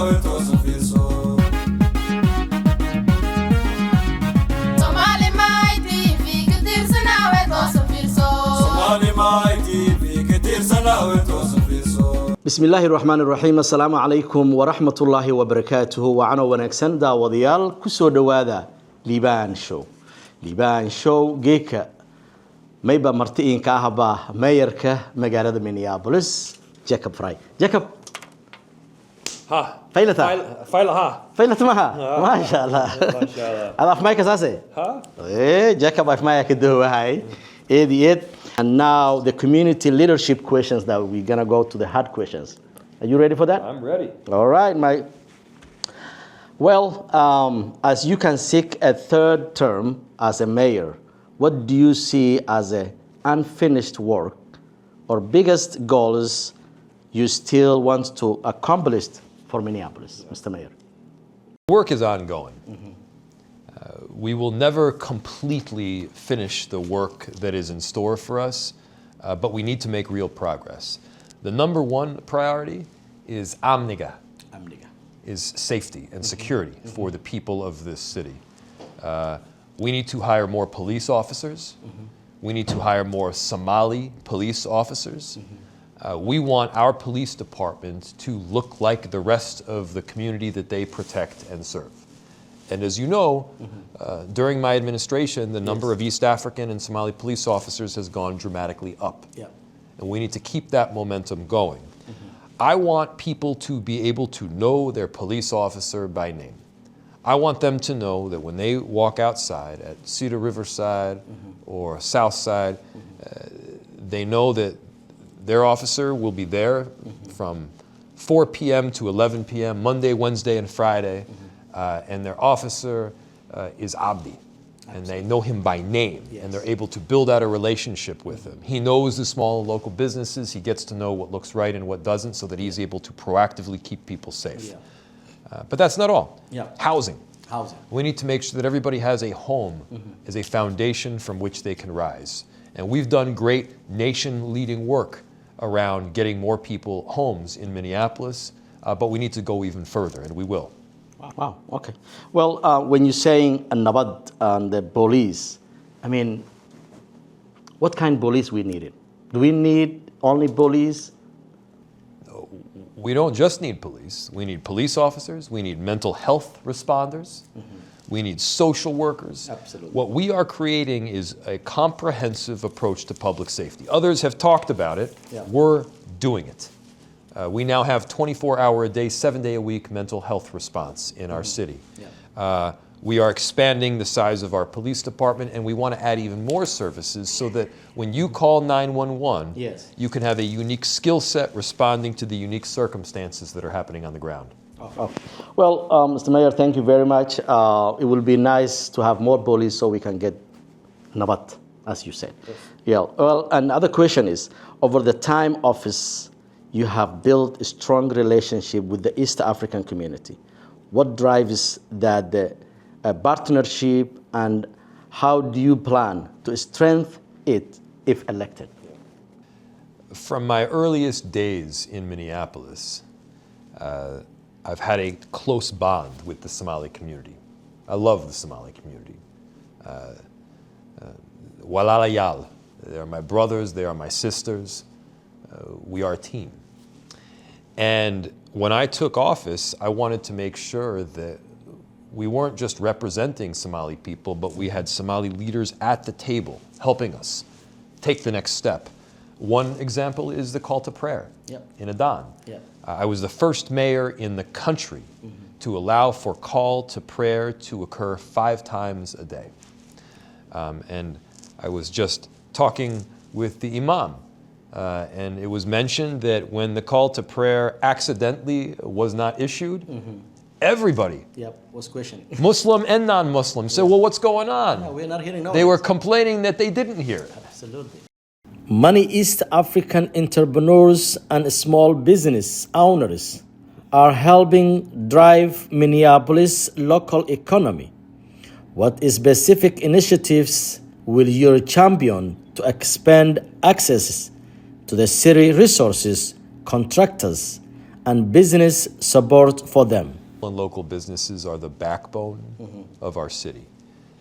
بسم الله الرحمن الرحيم السلام عليكم ورحمة الله وبركاته وعنو ونكسن داوديال كسو دوادا ليبان شو جيكا ميبا مرتئين كاهبا مايركا مقالة مينيابوليس جاكوب فراي جاكوب ها فايلة معها ما شاء الله ما شاء الله هذا في مايك أساسي ها إيه جاكوب في مايك الدهوة هاي إيه And now the community leadership questions that we're going to go to the hard questions. Are you ready for that? I'm ready. All right, Mike. Well, as you can seek a third term as a mayor, what do you see as a unfinished work or biggest goals you still want to accomplish for Minneapolis, Mr. Mayor? Work is ongoing. We will never completely finish the work that is in store for us, but we need to make real progress. The number one priority is amniga, is safety and security for the people of this city. We need to hire more police officers. We need to hire more Somali police officers. We want our police department to look like the rest of the community that they protect and serve. And as you know, during my administration, the number of East African and Somali police officers has gone dramatically up. Yeah. And we need to keep that momentum going. I want people to be able to know their police officer by name. I want them to know that when they walk outside at Cedar Riverside or Southside, they know that their officer will be there from 4 p.m. to 11 p.m., Monday, Wednesday, and Friday. And their officer is Abdi, and they know him by name, and they're able to build out a relationship with him. He knows the small local businesses, he gets to know what looks right and what doesn't, so that he's able to proactively keep people safe. But that's not all. Housing. We need to make sure that everybody has a home as a foundation from which they can rise. And we've done great nation-leading work around getting more people homes in Minneapolis, but we need to go even further, and we will. Wow, okay. Well, when you're saying Nabad and the police, I mean, what kind of police we needed? Do we need only police? We don't just need police. We need police officers. We need mental health responders. We need social workers. Absolutely. What we are creating is a comprehensive approach to public safety. Others have talked about it. We're doing it. We now have 24-hour-a-day, 7-day-a-week mental health response in our city. We are expanding the size of our police department, and we want to add even more services so that when you call 911, you can have a unique skill set responding to the unique circumstances that are happening on the ground. Well, Mr. Mayor, thank you very much. It will be nice to have more police so we can get Nabat, as you said. Well, another question is, over the time office, you have built a strong relationship with the East African community. What drives that partnership, and how do you plan to strengthen it if elected? From my earliest days in Minneapolis, I've had a close bond with the Somali community. I love the Somali community. Walalayal, they are my brothers, they are my sisters. We are a team. And when I took office, I wanted to make sure that we weren't just representing Somali people, but we had Somali leaders at the table helping us take the next step. One example is the call to prayer in Adan. I was the first mayor in the country to allow for call to prayer to occur 5 times a day. And I was just talking with the imam, and it was mentioned that when the call to prayer accidentally was not issued, everybody, was questioning. Muslim and non-Muslim, said, well, what's going on? No, we're not hearing no. They were complaining that they didn't hear it. Absolutely. Many East African entrepreneurs and small business owners are helping drive Minneapolis' local economy. What specific initiatives will you champion to expand access to the city resources, contractors, and business support for them. And local businesses are the backbone of our city,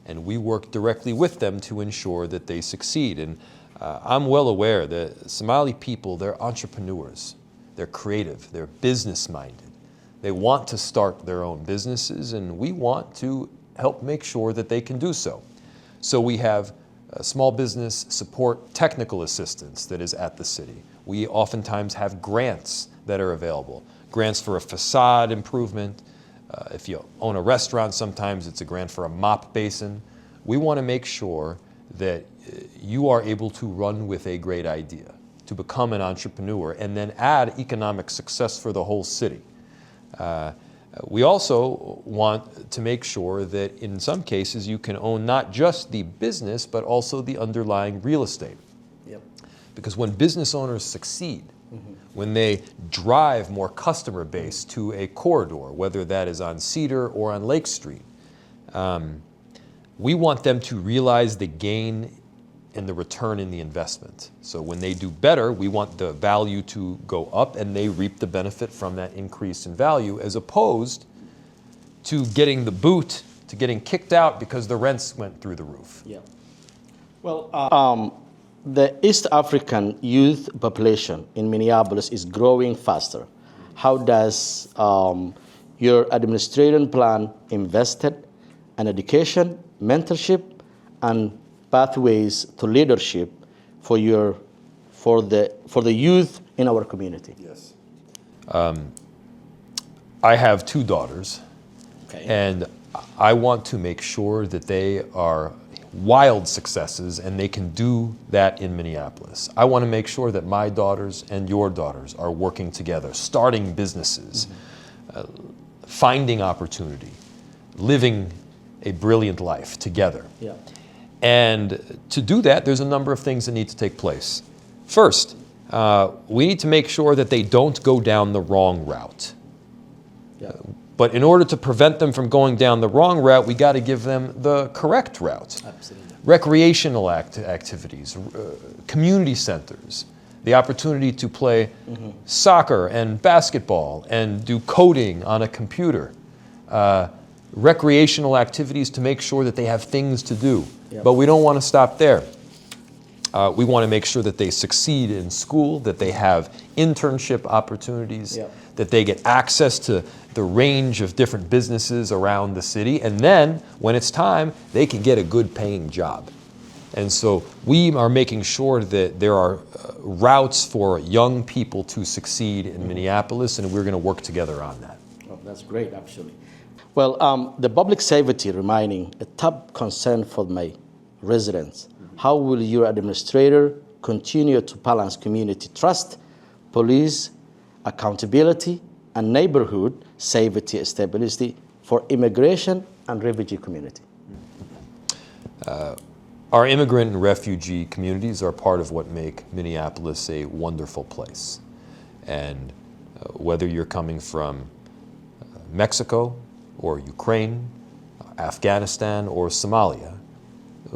and we work directly with them to ensure that they succeed. And I'm well aware that Somali people, they're entrepreneurs, they're creative, they're business-minded. They want to start their own businesses, and we want to help make sure that they can do so. So we have small business support technical assistance that is at the city. We oftentimes have grants that are available, grants for a facade improvement. If you own a restaurant, sometimes it's a grant for a mop basin. We want to make sure that you are able to run with a great idea, to become an entrepreneur, and then add economic success for the whole city. We also want to make sure that in some cases you can own not just the business, but also the underlying real estate. Yep. Because when business owners succeed, when they drive more customer base to a corridor, whether that is on Cedar or on Lake Street, we want them to realize the gain and the return in the investment. So when they do better, we want the value to go up and they reap the benefit from that increase in value, as opposed to getting the boot, to getting kicked out because the rents went through the roof. Yeah. Well, the East African youth population in Minneapolis is growing faster. How does your administration plan invested in education, mentorship, and pathways to leadership for the youth in our community? Yes. I have two daughters, okay, and I want to make sure that they are wild successes and they can do that in Minneapolis. I want to make sure that my daughters and your daughters are working together, starting businesses, finding opportunity, living a brilliant life together. Yeah. And to do that, there's a number of things that need to take place. First, we need to make sure that they don't go down the wrong route. Yeah. But in order to prevent them from going down the wrong route, we got to give them the correct route. Absolutely. Recreational activities, community centers, the opportunity to play soccer and basketball and do coding on a computer, recreational activities to make sure that they have things to do. Yep. But we don't want to stop there. We want to make sure that they succeed in school, that they have internship opportunities, Yep, that they get access to the range of different businesses around the city, and then when it's time, they can get a good paying job. And so we are making sure that there are routes for young people to succeed in Minneapolis, and we're going to work together on that. Oh, that's great, actually. Well, the public safety remaining a top concern for my residents. How will your administrator continue to balance community trust, police accountability, and neighborhood safety stability for immigration and refugee community? Our immigrant and refugee communities are part of what make Minneapolis a wonderful place. And whether you're coming from Mexico or Ukraine, Afghanistan, or Somalia,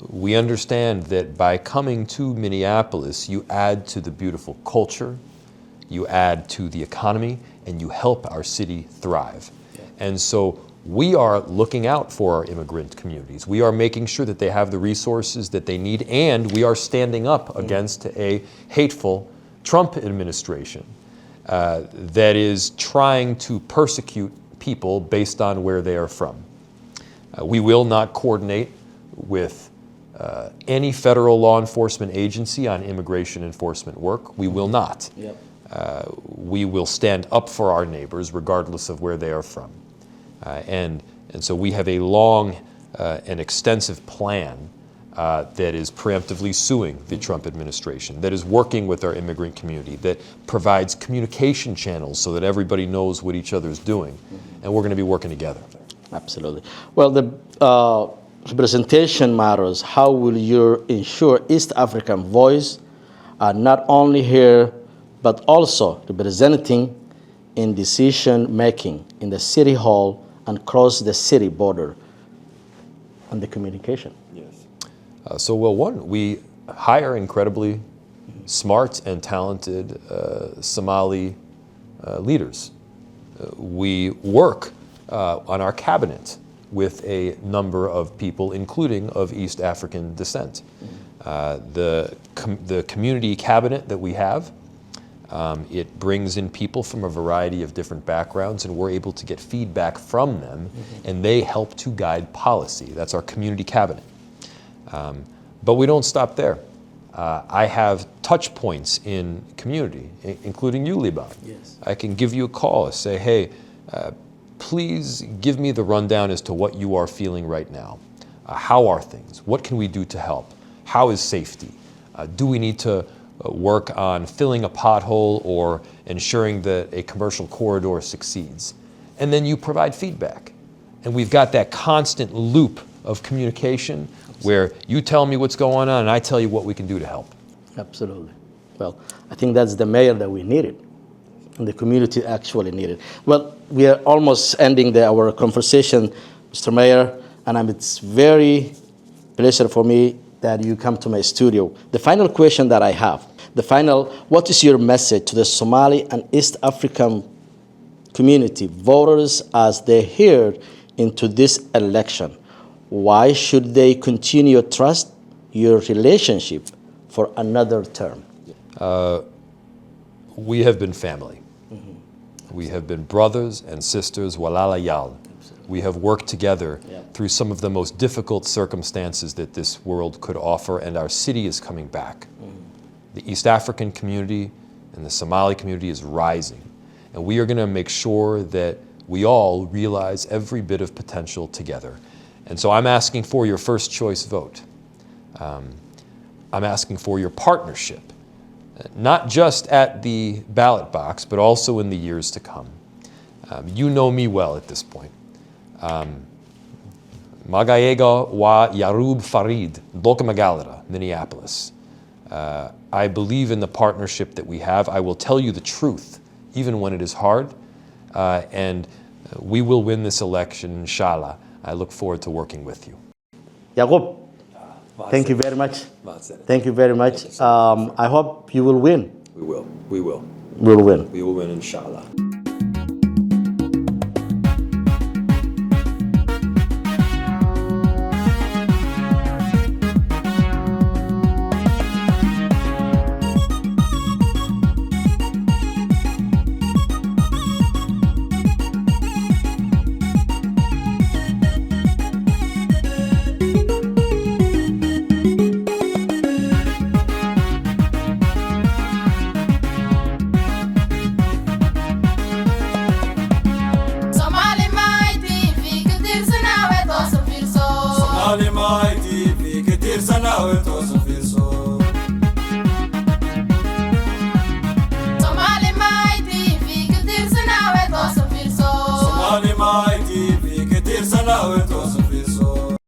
we understand that by coming to Minneapolis, you add to the beautiful culture, you add to the economy, and you help our city thrive. Yeah. And so we are looking out for our immigrant communities. We are making sure that they have the resources that they need, and we are standing up against a hateful Trump administration that is trying to persecute people based on where they are from. We will not coordinate with any federal law enforcement agency on immigration enforcement work. We will not. Yep. We will stand up for our neighbors regardless of where they are from. And so we have a long and extensive plan that is preemptively suing the Trump administration, that is working with our immigrant community, that provides communication channels so that everybody knows what each other is doing. And we're going to be working together. Absolutely. Well, the representation matters. How will you ensure East African voice are not only here, but also representing in decision making in the city hall and across the city border and the communication? Yes. One, we hire incredibly smart and talented Somali leaders. we work on our cabinet with a number of people, including of East African descent. The community cabinet that we have, it brings in people from a variety of different backgrounds, and we're able to get feedback from them, and they help to guide policy. That's our community cabinet. But we don't stop there. I have touch points in community, including you, Liban. Yes. I can give you a call and say, hey, please give me the rundown as to what you are feeling right now. How are things? What can we do to help? How is safety? Do we need to work on filling a pothole or ensuring that a commercial corridor succeeds? And then you provide feedback. And we've got that constant loop of communication where you tell me what's going on and I tell you what we can do to help. Absolutely. Well, I think that's the mayor that we needed, and the community actually needed. Well, we are almost ending our conversation, Mr. Mayor, and it's very pleasure for me that you come to my studio. The final question that I have, what is your message to the Somali and East African community voters as they head into this election? Why should they continue to trust your relationship for another term? We have been family. We have been brothers and sisters, walala yal. We have worked together through some of the most difficult circumstances that this world could offer, and our city is coming back. The East African community and the Somali community is rising, and we are going to make sure that we all realize every bit of potential together. And so I'm asking for your first choice vote. I'm asking for your partnership, not just at the ballot box, but also in the years to come. You know me well at this point. Magayega wa Yarub Farid, Doka Magalera, Minneapolis. I believe in the partnership that we have. I will tell you the truth, even when it is hard, and we will win this election, inshallah. I look forward to working with you. Yaqub, thank you very much. Thank you very much. I hope you will win. We will. We will. We'll win. We will win, inshallah. Somali mighty, fi كتير سنة